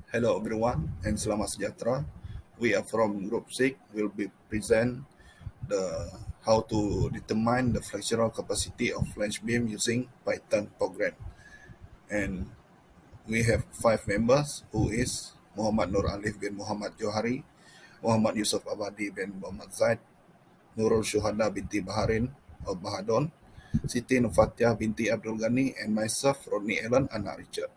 Hello everyone and selamat sejahtera. We are from Group 6. Will be present the how to determine the flexural capacity of Flange beam using Python program. And we have 5 members who is Muhammad Nur Alif bin Muhammad Johari, Muhammad Yusuf Abadi bin Muhammad Zaid, Nurul Syuhada binti Baharin of Bahadon, Siti Nufatiah binti Abdul Ghani, and myself Rodney Allen anak Richard.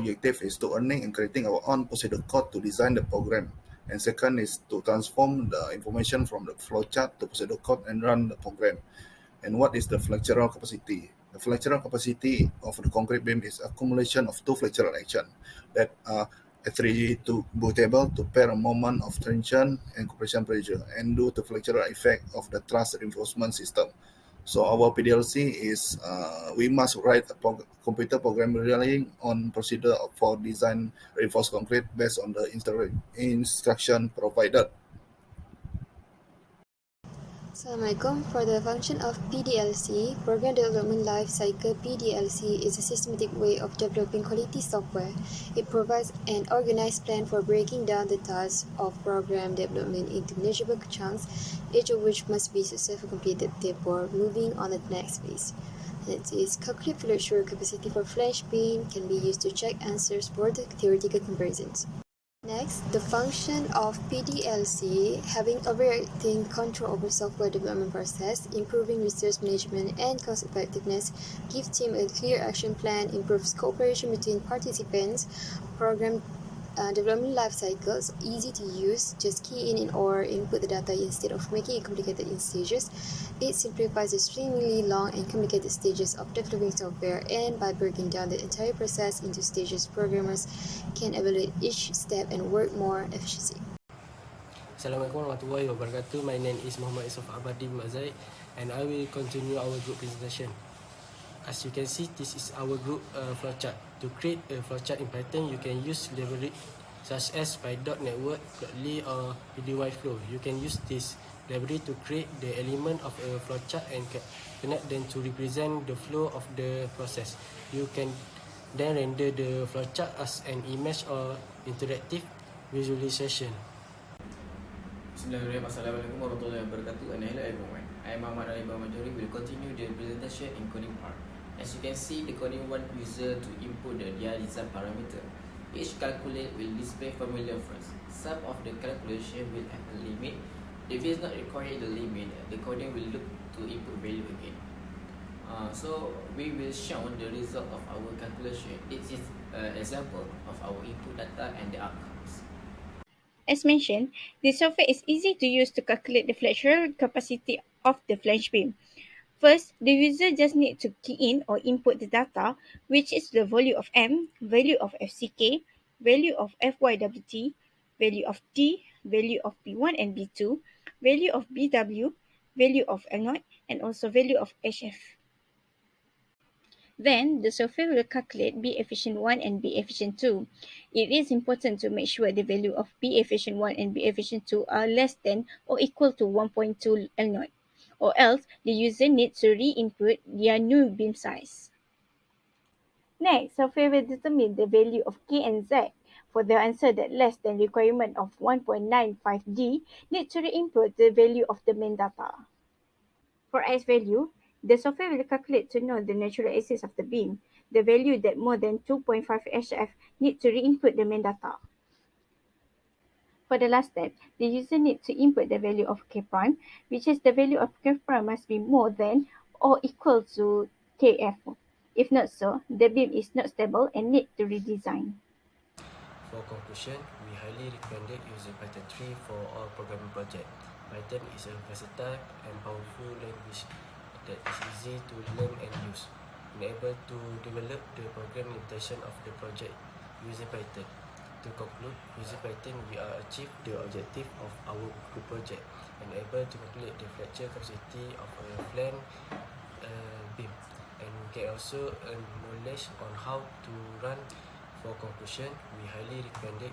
Objective is to earning and creating our own procedure code to design the program. And second is to transform the information from the flowchart to procedure code and run the program. And what is the flexural capacity? The flexural capacity of the concrete beam is accumulation of two flexural action that are attributable to pair a moment of tension and compression pressure and due to flexural effect of the truss reinforcement system. So our PDLC is we must write a computer program relying on procedure for design reinforced concrete based on the instruction provided. Assalamualaikum. For the function of PDLC, Program Development Life Cycle PDLC is a systematic way of developing quality software. It provides an organized plan for breaking down the tasks of program development into manageable chunks, each of which must be successfully completed before moving on to the next phase. Next is calculate flexural capacity for flash beam can be used to check answers for the theoretical comparisons. Next, the function of PDLC, having overarching control over software development process, improving resource management and cost effectiveness, gives team a clear action plan, improves cooperation between participants, program development life cycles, easy to use, just key in or input the data instead of making it complicated in stages. It simplifies the extremely long and complicated stages of developing software, and by breaking down the entire process into stages, programmers can evaluate each step and work more efficiently. Assalamualaikum warahmatullahi wabarakatuh. My name is Muhammad Yusuf Abadi Mazai, and I will continue our group presentation. As you can see, this is our group flowchart. To create a flowchart in Python, you can use library such as py.network, .ly or pdy flow. You can use this library to create the element of a flowchart and connect them to represent the flow of the process. You can then render the flowchart as an image or interactive visualization. Bismillahirrahmanirrahim. Assalamualaikum warahmatullahi wabarakatuh, and hello everyone. I am Muhammad Ali Majori. Will continue the presentation in coding part. As you can see, the coding want user to input their result parameter. Each calculate will display formula first. Some of the calculation will have a limit. If it is not required the limit, the coding will look to input value again. So we will show the result of our calculation. It is an example of our input data and the outcomes. As mentioned, the software is easy to use to calculate the flexural capacity of the flange beam. First, the user just need to key in or input the data, which is the value of M, value of FCK, value of FYWT, value of T, value of B1 and B2, value of BW, value of L0, and also value of HF. Then, the software will calculate B efficient 1 and B efficient 2. It is important to make sure the value of B efficient 1 and B efficient 2 are less than or equal to 1.2 L0, or else the user needs to re-input their new beam size. Next, software will determine the value of K and Z. For the answer that less than requirement of 1.95D, need to re-input the value of the main data. For X value, the software will calculate to know the natural axis of the beam. The value that more than 2.5 HF need to re-input the main data. For the last step, the user needs to input the value of K prime, which is the value of K prime must be more than or equal to KF. If not so, the beam is not stable and need to redesign. For conclusion, we highly recommend using Python 3 for all programming projects. Python is a versatile and powerful language that is easy to learn and use, and able to develop the program intention of the project using Python. To conclude, using Python, we are achieve the objective of our group project and able to calculate the fracture capacity of a flange beam, and can also earn knowledge on how to run. For conclusion, we highly recommend